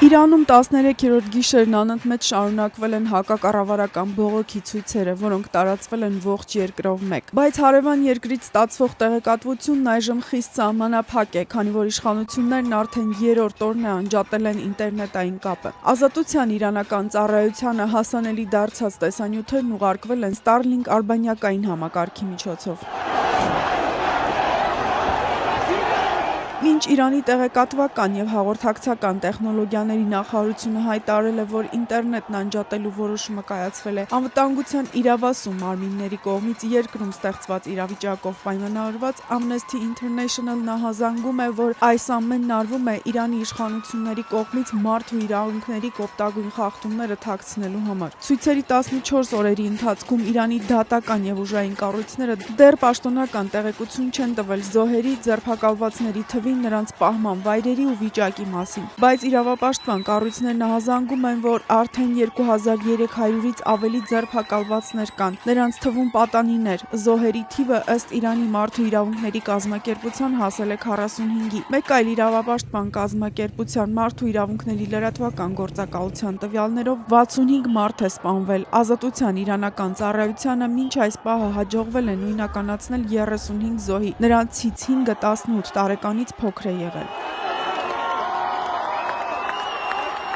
Իրանում 13-րդ գիշերն անընդմեջ շարունակվել են հակակառավարական բողոքի ցույցերը, որոնք տարածվել են ողջ երկրով մեկ։ Բայց հարևան երկրից ստացվող տեղեկատվությունն այժմ խիստ սահմանափակ է, քանի որ իշխանություններն արդեն երրորդ օրն է անջատել են ինտերնետային կապը։ Ազատության իրանական ծառայությանը հասանելի դարձած տեսանյութերն ուղարկվել են Starlink արբանյակային համակարգի միջոցով։ Մինչ Իրանի տեղեկատվական և հաղորդակցական տեխնոլոգիաների նախարարությունը հայտարարել է, որ ինտերնետն անջատելու որոշումը կայացվել է անվտանգության իրավասու մարմինների կողմից երկրում ստեղծված իրավիճակով պայմանավորված, Amnesty International-ն ահազանգում է, որ այս ամենն արվում է Իրանի իշխանությունների կողմից մարդու իրավունքների կոպտագույն խախտումները թաքցնելու համար։ Ցույցերի 14 օրերի ընթացքում Իրանի դատական և ուժային կառույցները դեռ պաշտոնական տեղեկություն չեն տվել զոհերի, ձերբակալվածների թվի, նրանց պահման վայրերի ու վիճակի մասին, բայց իրավապաշտպան կառույցներն ահազանգում են, որ արդեն 2300-ից ավելի ձերբակալվածներ կան, նրանց թվում պատանիներ, զոհերի թիվը ըստ Իրանի մարդու իրավունքների կազմակերպության հասել է 45-ի։ Մեկ այլ իրավապաշտպան կազմակերպության մարդու իրավունքների լրատվական գործակալության տվյալներով 65 մարդ է սպանվել։ Ազատության իրանական ծառայությանը մինչ այս պահը հաջողվել է նույնականացնել 35 զոհի, նրանցից 5-ը 18 տարեկանից փոքր է եղել։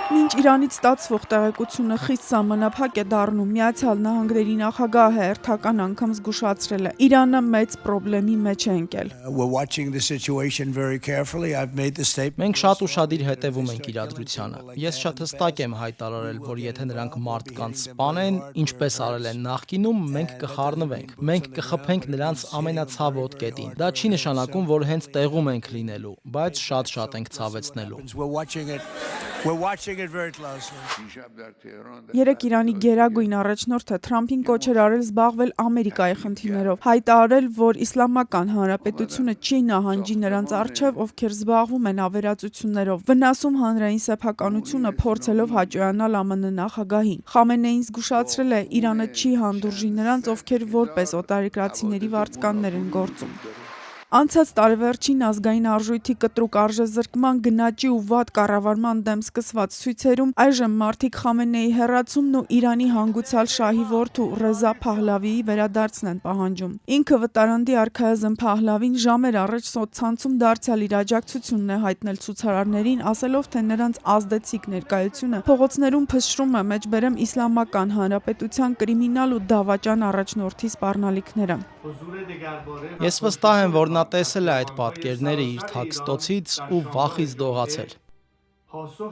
Մինչ Իրանից ստացվող տեղեկությունը խիստ սահմանափակ է դառնում, Միացյալ Նահանգների նախագահը հերթական անգամ զգուշացրել է. Իրանը մեծ պրոբլեմի մեջ է ընկել։ Մենք շատ ուշադիր հետևում ենք իրադրությանը։ Ես շատ հստակ եմ հայտարարել, որ եթե նրանք մարդկանց սպանեն, ինչպես արել են նախկինում, մենք կխառնվենք։ Մենք կխփենք նրանց ամենացավոտ կետին։ Դա չի նշանակում, որ հենց տեղում ենք լինելու, բայց շատ ենք ցավեցնելու։ Երեկ Իրանի գերագույն առաջնորդը Թրամփին կոչ էր արել զբաղվել Ամերիկայի խնդիրներով, հայտարարել, որ Իսլամական Հանրապետությունը չի նահանջի նրանց առջև, ովքեր զբաղվում են ավերածություններով, վնասում հանրային սեփականությունը, փորձելով հաճոյանալ ԱՄՆ նախագահին։ Խամենեին զգուշացրել է, Իրանը չի հանդուրժի նրանց, ովքեր որպես օտարերկրացիների վարձկաններ են գործում։ Անցած տարեվերջին ազգային արժույթի կտրուկ արժեզրկման, գնաճի ու վատ կառավարման դեմ սկսված ցույցերում այժմ մարդիկ Խամենեիի հեռացումն ու Իրանի հանգուցյալ շահի որդու Ռեզա Փահլավիի վերադարձն են պահանջում։ Ինքը վտարանդի արքայազն Փահլավին ժամեր առաջ սոցցանցում դարձյալ իր աջակցությունն է հայտնել ցուցարարներին, ասելով, թե նրանց ազդեցիկ ներկայությունը փողոցներում փշրում է մեջբերեմ Իսլամական Հանրապետության կրիմինալ ու դավաճան առաջնորդի սպառնալիքները։ Ես վստահ եմ, որ նա տեսել է այդ պատկերները իր թաքստոցից ու վախից դողացել։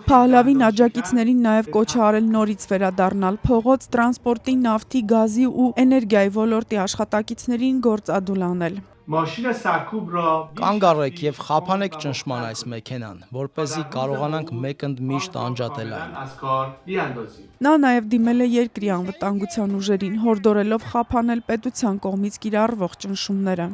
Փահլավին աջակիցներին նաև կոչ է արել նորից վերադառնալ փողոց, տրանսպորտի, նավթի, գազի ու էներգիայի ոլորտի աշխատակիցներին գործադուլ անել։ Կանգ առեք և խափանեք ճնշման այս մեքենան, որպեսզի կարողանանք մեկընդմիշտ անջատել այն։ Նա նաև դիմել է երկրի անվտանգության ուժերին, հորդորելով խափանել պետության կողմից կիրառվող ճնշումները։